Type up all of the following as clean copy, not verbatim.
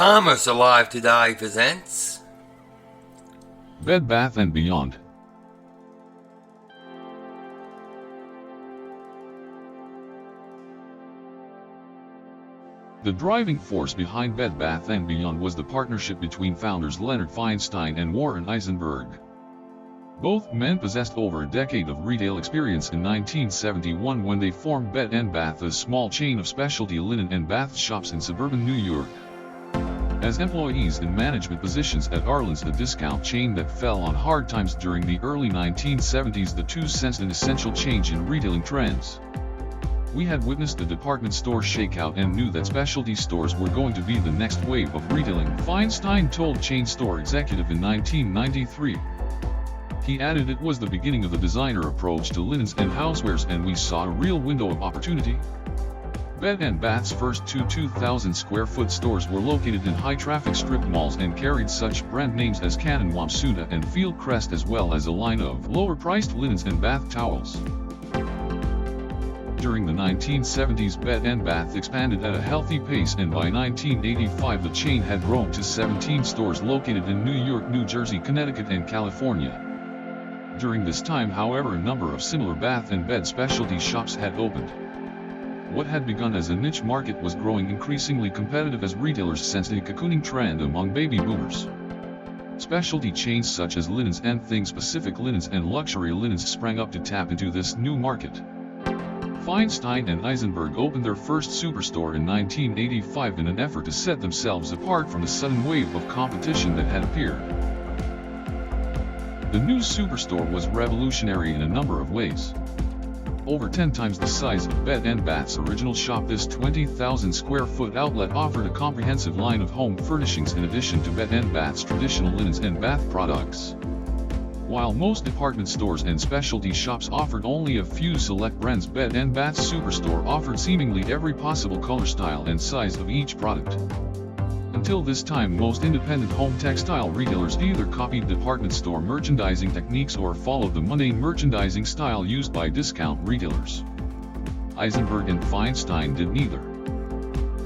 Commerce Alive Today presents Bed Bath & Beyond. The driving force behind Bed Bath & Beyond was the partnership between founders Leonard Feinstein and Warren Eisenberg. Both men possessed over a decade of retail experience in 1971 when they formed Bed & Bath, a small chain of specialty linen and bath shops in suburban New York. As employees in management positions at Arlen's, a discount chain that fell on hard times during the early 1970s, the two sensed an essential change in retailing trends. We had witnessed the department store shakeout and knew that specialty stores were going to be the next wave of retailing, Feinstein told chain store executive in 1993. He added it was the beginning of the designer approach to linens and housewares, and we saw a real window of opportunity. Bed & Bath's first two 2,000-square-foot stores were located in high-traffic strip malls and carried such brand names as Cannon Wamsuda and Fieldcrest, as well as a line of lower-priced linens and bath towels. During the 1970s, Bed & Bath expanded at a healthy pace, and by 1985 the chain had grown to 17 stores located in New York, New Jersey, Connecticut, and California. During this time, however, a number of similar bath and bed specialty shops had opened. What had begun as a niche market was growing increasingly competitive as retailers sensed a cocooning trend among baby boomers. Specialty chains such as Linens and Things, Pacific Linens, and Luxury Linens sprang up to tap into this new market. Feinstein and Eisenberg opened their first superstore in 1985 in an effort to set themselves apart from the sudden wave of competition that had appeared. The new superstore was revolutionary in a number of ways. Over 10 times the size of Bed & Bath's original shop, this 20,000-square-foot outlet offered a comprehensive line of home furnishings in addition to Bed & Bath's traditional linens and bath products. While most department stores and specialty shops offered only a few select brands, Bed & Bath's superstore offered seemingly every possible color, style, and size of each product. Until this time, most independent home textile retailers either copied department store merchandising techniques or followed the mundane merchandising style used by discount retailers. Eisenberg and Feinstein did neither.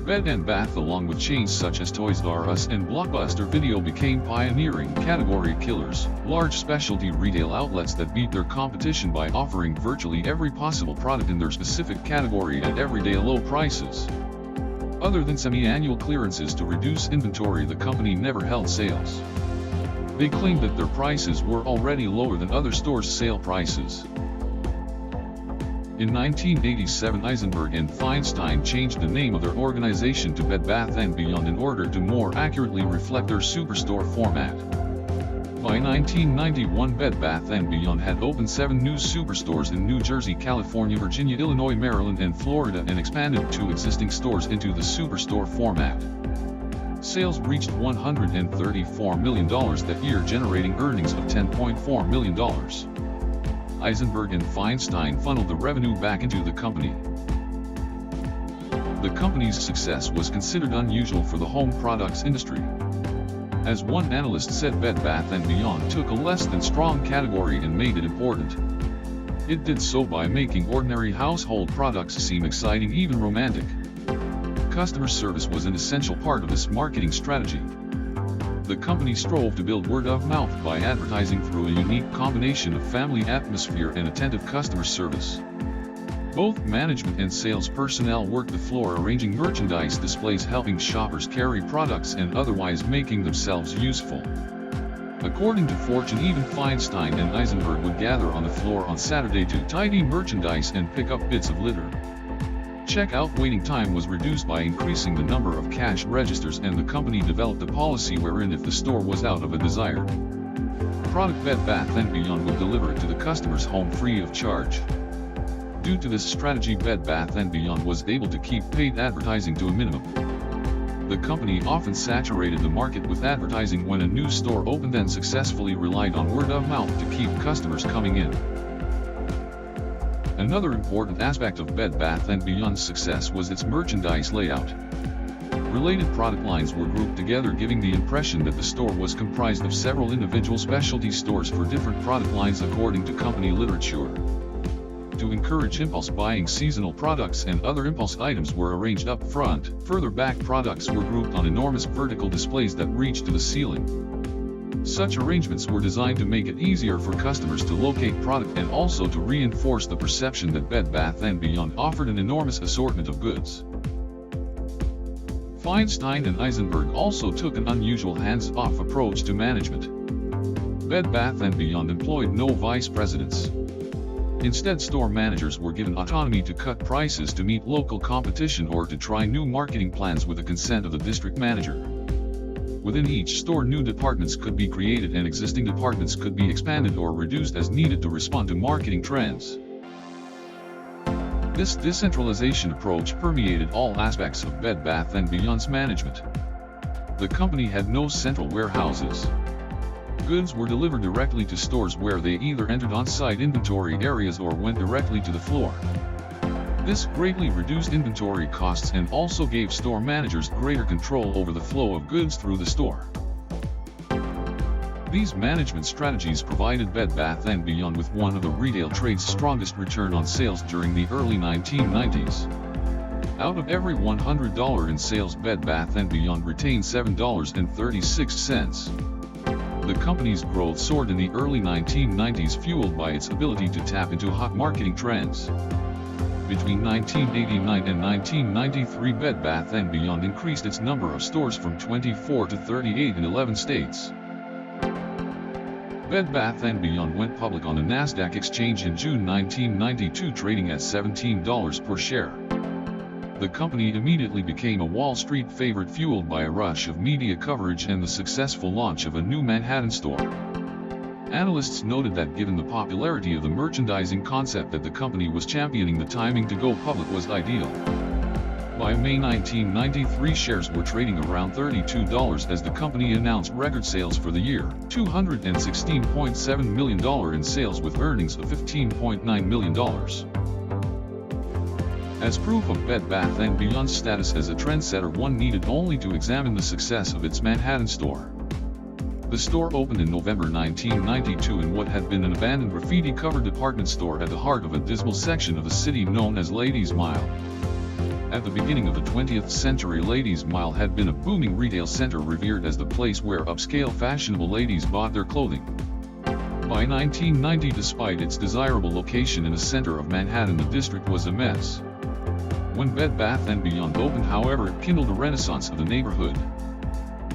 Bed & Bath, along with chains such as Toys R Us and Blockbuster Video, became pioneering category killers, large specialty retail outlets that beat their competition by offering virtually every possible product in their specific category at everyday low prices. Other than semi-annual clearances to reduce inventory, the company never held sales. They claimed that their prices were already lower than other stores' sale prices. In 1987, Eisenberg and Feinstein changed the name of their organization to Bed Bath & Beyond in order to more accurately reflect their superstore format. By 1991, Bed Bath & Beyond had opened 7 new superstores in New Jersey, California, Virginia, Illinois, Maryland, and Florida, and expanded 2 existing stores into the superstore format. Sales reached $134 million that year, generating earnings of $10.4 million. Eisenberg and Feinstein funneled the revenue back into the company. The company's success was considered unusual for the home products industry. As one analyst said, Bed Bath & Beyond took a less than strong category and made it important. It did so by making ordinary household products seem exciting, even romantic. Customer service was an essential part of this marketing strategy. The company strove to build word of mouth by advertising through a unique combination of family atmosphere and attentive customer service. Both management and sales personnel worked the floor, arranging merchandise displays, helping shoppers carry products, and otherwise making themselves useful. According to Fortune, even Feinstein and Eisenberg would gather on the floor on Saturday to tidy merchandise and pick up bits of litter. Checkout waiting time was reduced by increasing the number of cash registers, and the company developed a policy wherein if the store was out of a desired product, Bed Bath & Beyond would deliver it to the customer's home free of charge. Due to this strategy, Bed Bath & Beyond was able to keep paid advertising to a minimum. The company often saturated the market with advertising when a new store opened and successfully relied on word of mouth to keep customers coming in. Another important aspect of Bed Bath & Beyond's success was its merchandise layout. Related product lines were grouped together, giving the impression that the store was comprised of several individual specialty stores for different product lines according to company literature. To to encourage impulse buying. Seasonal products and other impulse items were arranged up front. Further back, products were grouped on enormous vertical displays that reached to the ceiling. Such arrangements were designed to make it easier for customers to locate product and also to reinforce the perception that Bed Bath & Beyond offered an enormous assortment of goods. Feinstein & Eisenberg also took an unusual hands-off approach to management. Bed Bath & Beyond employed no vice presidents. Instead, store managers were given autonomy to cut prices to meet local competition or to try new marketing plans with the consent of the district manager. Within each store, new departments could be created and existing departments could be expanded or reduced as needed to respond to marketing trends. This decentralization approach permeated all aspects of Bed Bath & Beyond's management. The company had no central warehouses. Goods were delivered directly to stores where they either entered on-site inventory areas or went directly to the floor. This greatly reduced inventory costs and also gave store managers greater control over the flow of goods through the store. These management strategies provided Bed Bath & Beyond with one of the retail trade's strongest return on sales during the early 1990s. Out of every $100 in sales, Bed Bath & Beyond retained $7.36. The company's growth soared in the early 1990s, fueled by its ability to tap into hot marketing trends. Between 1989 and 1993, Bed Bath & Beyond increased its number of stores from 24 to 38 in 11 states. Bed Bath & Beyond went public on the Nasdaq exchange in June 1992, trading at $17 per share. The company immediately became a Wall Street favorite, fueled by a rush of media coverage and the successful launch of a new Manhattan store. Analysts noted that given the popularity of the merchandising concept that the company was championing, the timing to go public was ideal. By May 1993, shares were trading around $32 as the company announced record sales for the year, $216.7 million in sales with earnings of $15.9 million. As proof of Bed Bath & Beyond's status as a trendsetter, one needed only to examine the success of its Manhattan store. The store opened in November 1992 in what had been an abandoned graffiti-covered department store at the heart of a dismal section of the city known as Ladies' Mile. At the beginning of the 20th century, Ladies' Mile had been a booming retail center, revered as the place where upscale fashionable ladies bought their clothing. By 1990, despite its desirable location in the center of Manhattan, the district was a mess. When Bed Bath & Beyond opened, however, it kindled a renaissance of the neighborhood.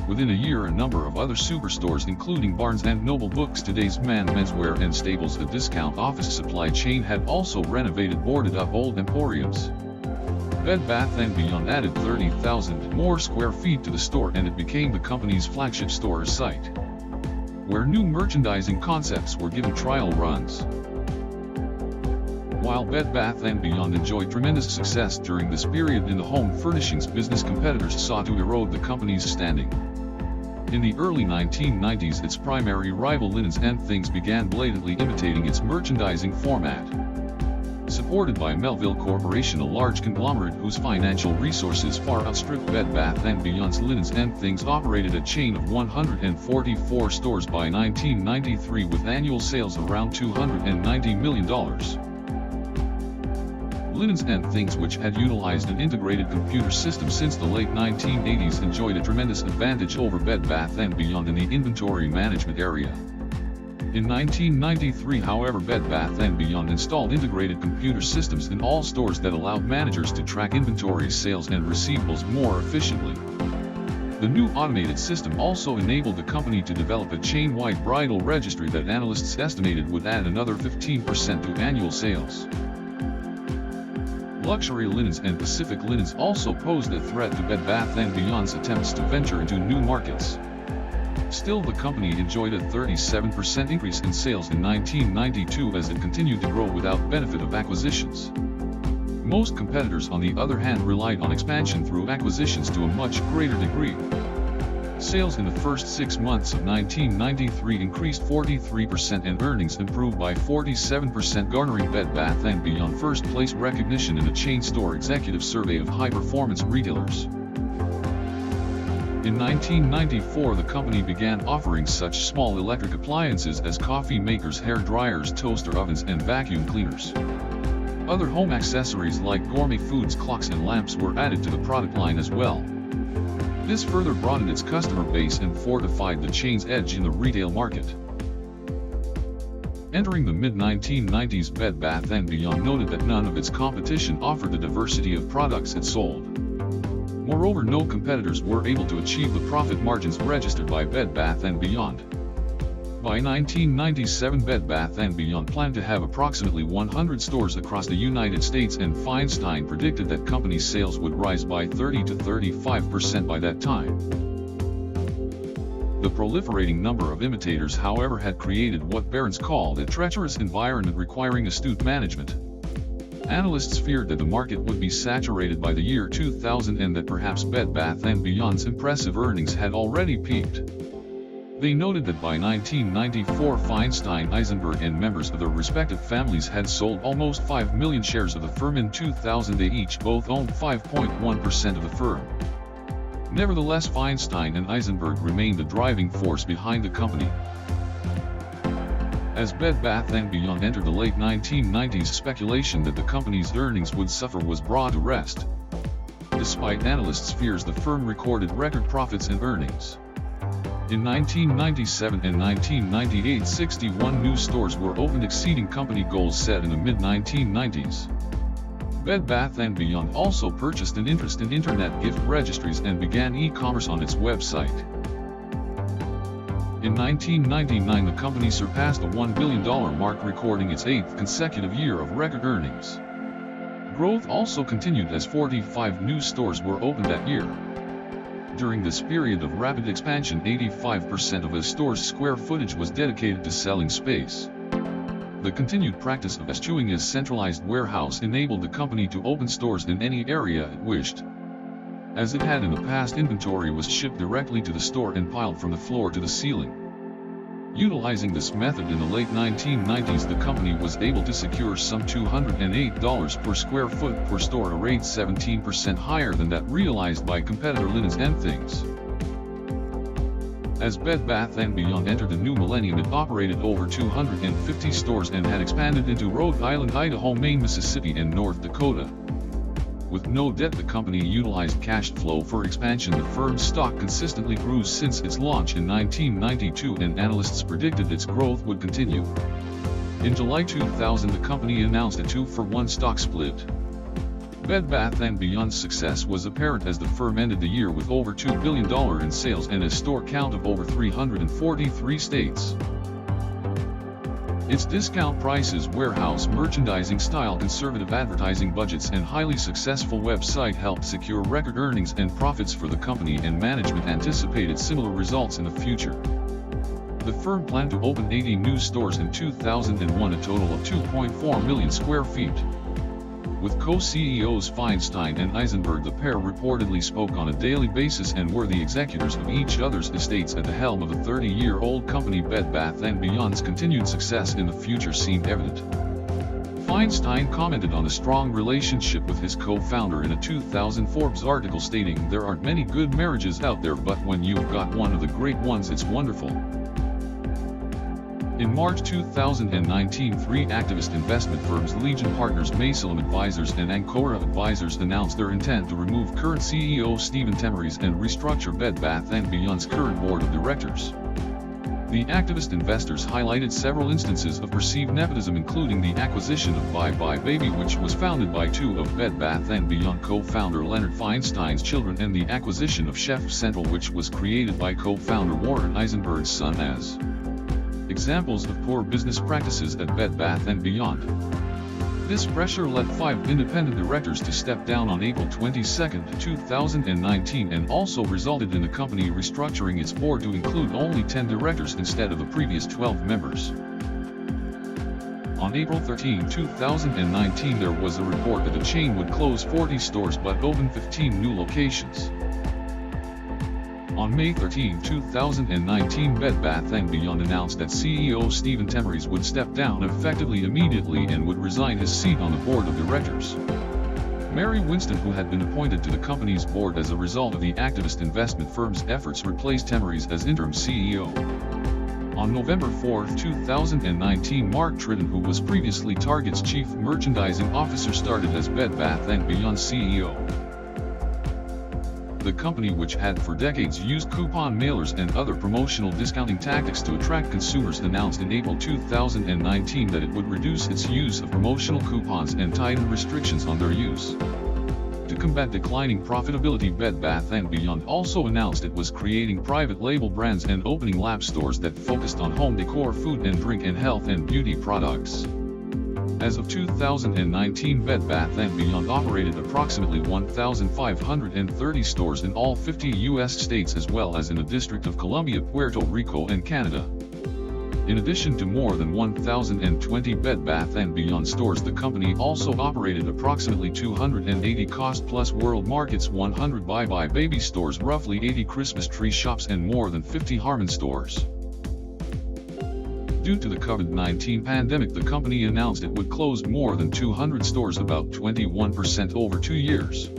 Within a year, a number of other superstores, including Barnes & Noble Books, Today's Man Menswear, and Staples, a discount office supply chain, had also renovated boarded-up old emporiums. Bed Bath & Beyond added 30,000 more square feet to the store, and it became the company's flagship store site, where new merchandising concepts were given trial runs. While Bed Bath & Beyond enjoyed tremendous success during this period in the home furnishings business, competitors sought to erode the company's standing. In the early 1990s, its primary rival Linens & Things began blatantly imitating its merchandising format. Supported by Melville Corporation, a large conglomerate whose financial resources far outstripped Bed Bath & Beyond's, Linens & Things operated a chain of 144 stores by 1993 with annual sales around $290 million. Linens & Things, which had utilized an integrated computer system since the late 1980s, enjoyed a tremendous advantage over Bed Bath & Beyond in the inventory management area. In 1993, however, Bed Bath & Beyond installed integrated computer systems in all stores that allowed managers to track inventory, sales, and receivables more efficiently. The new automated system also enabled the company to develop a chain-wide bridal registry that analysts estimated would add another 15% to annual sales. Luxury linens and Pacific Linens also posed a threat to Bed Bath & Beyond's attempts to venture into new markets. Still, the company enjoyed a 37% increase in sales in 1992 as it continued to grow without benefit of acquisitions. Most competitors, on the other hand, relied on expansion through acquisitions to a much greater degree. Sales in the first 6 months of 1993 increased 43% and earnings improved by 47%, garnering Bed Bath & Beyond first-place recognition in a chain store executive survey of high-performance retailers. In 1994, the company began offering such small electric appliances as coffee makers, hair dryers, toaster ovens, and vacuum cleaners. Other home accessories like gourmet foods, clocks and lamps were added to the product line as well. This further broadened its customer base and fortified the chain's edge in the retail market. Entering the mid-1990s, Bed Bath & Beyond noted that none of its competition offered the diversity of products it sold. Moreover, no competitors were able to achieve the profit margins registered by Bed Bath & Beyond. By 1997, Bed Bath & Beyond planned to have approximately 100 stores across the United States, and Feinstein predicted that company's sales would rise by 30 to 35% by that time. The proliferating number of imitators, however, had created what barons called a treacherous environment requiring astute management. Analysts feared that the market would be saturated by the year 2000 and that perhaps Bed Bath & Beyond's impressive earnings had already peaked. They noted that by 1994, Feinstein, Eisenberg and members of their respective families had sold almost 5 million shares of the firm. In 2000 they each both owned 5.1% of the firm. Nevertheless, Feinstein and Eisenberg remained the driving force behind the company. As Bed Bath & Beyond entered the late 1990s, speculation that the company's earnings would suffer was brought to rest. Despite analysts' fears, the firm recorded record profits and earnings. In 1997 and 1998, 61 new stores were opened, exceeding company goals set in the mid-1990s. Bed Bath & Beyond also purchased an interest in internet gift registries and began e-commerce on its website. In 1999, the company surpassed the $1 billion mark, recording its 8th consecutive year of record earnings. Growth also continued as 45 new stores were opened that year. During this period of rapid expansion, 85% of a store's square footage was dedicated to selling space. The continued practice of eschewing a centralized warehouse enabled the company to open stores in any area it wished. As it had in the past, inventory was shipped directly to the store and piled from the floor to the ceiling. Utilizing this method in the late 1990s, the company was able to secure some $208 per square foot per store, a rate 17% higher than that realized by competitor Linens and Things. As Bed Bath & Beyond entered the new millennium, it operated over 250 stores and had expanded into Rhode Island, Idaho, Maine, Mississippi, and North Dakota. With no debt, the company utilized cash flow for expansion. The firm's stock consistently grew since its launch in 1992, and analysts predicted its growth would continue. In July 2000, the company announced a 2-for-1 stock split. Bed Bath & Beyond's success was apparent as the firm ended the year with over $2 billion in sales and a store count of over 343 states. Its discount prices, warehouse merchandising style, conservative advertising budgets, and highly successful website helped secure record earnings and profits for the company, and management anticipated similar results in the future. The firm planned to open 80 new stores in 2001, a total of 2.4 million square feet. With co-CEOs Feinstein and Eisenberg, the pair reportedly spoke on a daily basis and were the executors of each other's estates at the helm of a 30-year-old company. Bed Bath & Beyond's continued success in the future seemed evident. Feinstein commented on the strong relationship with his co-founder in a 2000 Forbes article, stating, "There aren't many good marriages out there, but when you've got one of the great ones, it's wonderful." In March 2019, three activist investment firms, Legion Partners, Masalem Advisors, and Ancora Advisors, announced their intent to remove current CEO Stephen Temeries and restructure Bed Bath & Beyond's current board of directors. The activist investors highlighted several instances of perceived nepotism, including the acquisition of Bye Bye Baby, which was founded by two of Bed Bath & Beyond co-founder Leonard Feinstein's children, and the acquisition of Chef Central, which was created by co-founder Warren Eisenberg's son, as examples of poor business practices at Bed Bath & Beyond. This pressure led 5 independent directors to step down on April 22, 2019, and also resulted in the company restructuring its board to include only 10 directors instead of the previous 12 members. On April 13, 2019, there was a report that the chain would close 40 stores but open 15 new locations. On May 13, 2019, Bed Bath & Beyond announced that CEO Stephen Temeries would step down effectively immediately and would resign his seat on the board of directors. Mary Winston, who had been appointed to the company's board as a result of the activist investment firm's efforts, replaced Temeries as interim CEO. On November 4, 2019, Mark Tritton, who was previously Target's Chief Merchandising Officer, started as Bed Bath & Beyond CEO. The company, which had for decades used coupon mailers and other promotional discounting tactics to attract consumers, announced in April 2019 that it would reduce its use of promotional coupons and tighten restrictions on their use. To combat declining profitability, Bed Bath & Beyond also announced it was creating private label brands and opening lab stores that focused on home decor, food and drink, and health and beauty products. As of 2019, Bed Bath & Beyond operated approximately 1,530 stores in all 50 U.S. states, as well as in the District of Columbia, Puerto Rico and Canada. In addition to more than 1,020 Bed Bath & Beyond stores, the company also operated approximately 280 Cost Plus World Markets, 100 Buy Baby stores, roughly 80 Christmas tree shops, and more than 50 Harmon stores. Due to the COVID-19 pandemic, the company announced it would close more than 200 stores, about 21% over 2 years.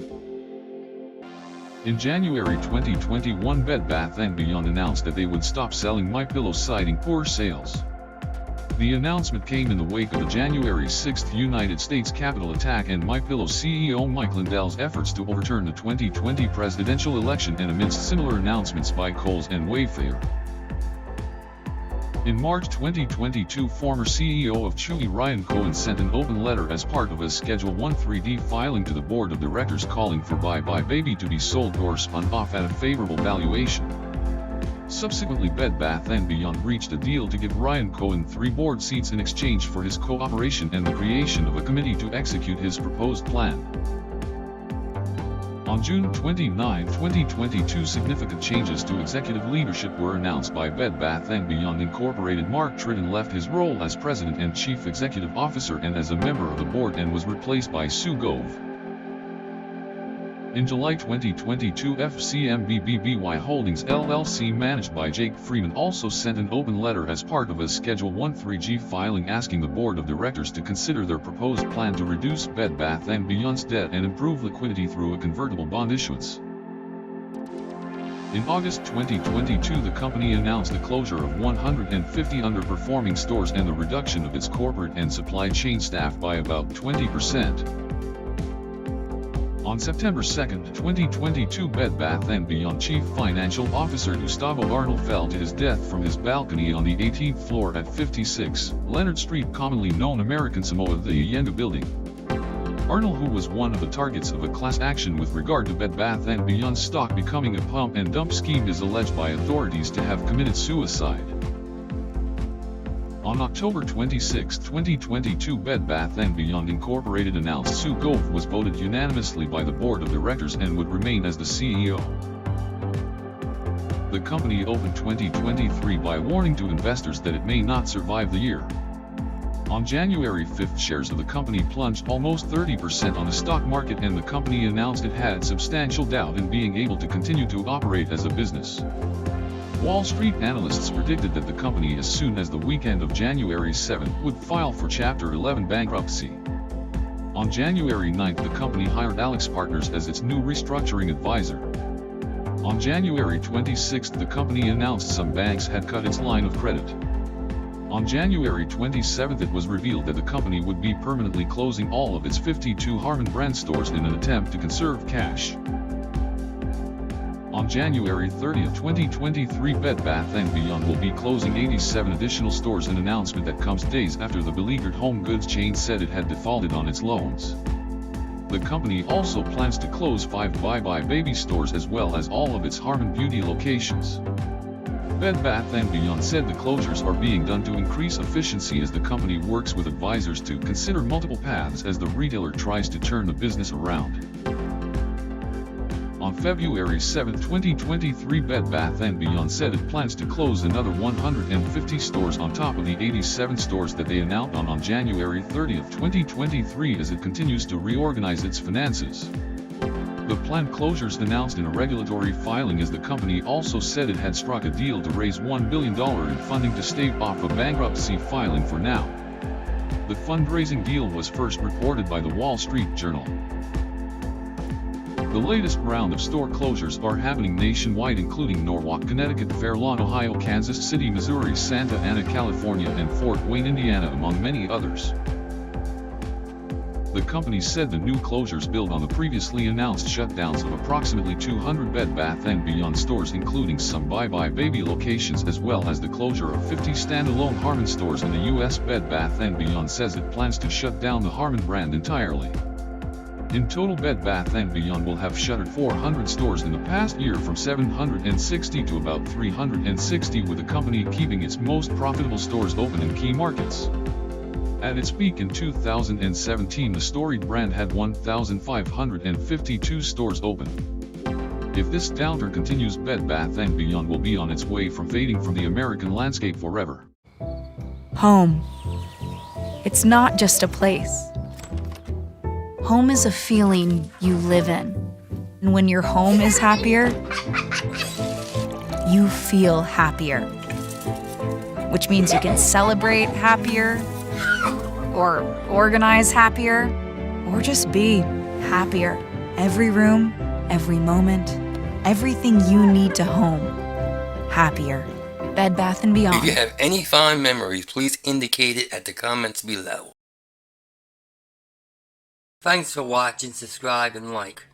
In January 2021, Bed Bath & Beyond announced that they would stop selling MyPillow, citing poor sales. The announcement came in the wake of the January 6 United States Capitol attack and MyPillow CEO Mike Lindell's efforts to overturn the 2020 presidential election, and amidst similar announcements by Kohl's and Wayfair. In March 2022, former CEO of Chewy Ryan Cohen sent an open letter as part of a Schedule 13D filing to the board of directors, calling for Buy Baby to be sold or spun off at a favorable valuation. Subsequently, Bed Bath & Beyond reached a deal to give Ryan Cohen 3 board seats in exchange for his cooperation and the creation of a committee to execute his proposed plan. On June 29, 2022, significant changes to executive leadership were announced by Bed Bath & Beyond Incorporated. Mark Tritton left his role as President and Chief Executive Officer and as a member of the board, and was replaced by Sue Gove. In July 2022, FCMBBBY Holdings LLC, managed by Jake Freeman, also sent an open letter as part of a Schedule 13G filing, asking the board of directors to consider their proposed plan to reduce Bed Bath & Beyond's debt and improve liquidity through a convertible bond issuance. In August 2022, the company announced the closure of 150 underperforming stores and the reduction of its corporate and supply chain staff by about 20%. On September 2, 2022, Bed Bath & Beyond Chief Financial Officer Gustavo Arnold fell to his death from his balcony on the 18th floor at 56 Leonard Street, commonly known American Samoa, the Allende building. Arnold, who was one of the targets of a class action with regard to Bed Bath & Beyond stock becoming a pump and dump scheme, is alleged by authorities to have committed suicide. On October 26, 2022, Bed Bath & Beyond Incorporated announced Sue Gove was voted unanimously by the board of directors and would remain as the CEO. The company opened 2023 by warning to investors that it may not survive the year. On January 5, shares of the company plunged almost 30% on the stock market, and the company announced it had substantial doubt in being able to continue to operate as a business. Wall Street analysts predicted that the company, as soon as the weekend of January 7, would file for Chapter 11 bankruptcy. On January 9, the company hired Alex Partners as its new restructuring advisor. On January 26, the company announced some banks had cut its line of credit. On January 27, it was revealed that the company would be permanently closing all of its 52 Harmon brand stores in an attempt to conserve cash. On January 30, 2023, Bed Bath & Beyond will be closing 87 additional stores, an announcement that comes days after the beleaguered home goods chain said it had defaulted on its loans. The company also plans to close 5 Buy Baby stores as well as all of its Harmon Beauty locations. Bed Bath & Beyond said the closures are being done to increase efficiency as the company works with advisors to consider multiple paths as the retailer tries to turn the business around. On February 7, 2023, Bed Bath & Beyond said it plans to close another 150 stores on top of the 87 stores that they announced on January 30, 2023, as it continues to reorganize its finances. The planned closures announced in a regulatory filing, as the company also said it had struck a deal to raise $1 billion in funding to stave off a bankruptcy filing for now. The fundraising deal was first reported by the Wall Street Journal. The latest round of store closures are happening nationwide, including Norwalk, Connecticut, Fair Lawn, Ohio, Kansas City, Missouri, Santa Ana, California, and Fort Wayne, Indiana, among many others. The company said the new closures build on the previously announced shutdowns of approximately 200 Bed Bath & Beyond stores, including some buybuy BABY locations, as well as the closure of 50 standalone Harmon stores in the U.S. Bed Bath & Beyond says it plans to shut down the Harmon brand entirely. In total, Bed Bath & Beyond will have shuttered 400 stores in the past year, from 760 to about 360, with the company keeping its most profitable stores open in key markets. At its peak in 2017, the storied brand had 1,552 stores open. If this downturn continues, Bed Bath & Beyond will be on its way from fading from the American landscape forever. Home. It's not just a place. Home is a feeling you live in. And when your home is happier, you feel happier. Which means you can celebrate happier, or organize happier, or just be happier. Every room, every moment, everything you need to home. Happier. Bed Bath & Beyond. If you have any fond memories, please indicate it at the comments below. Thanks for watching, subscribe, and like.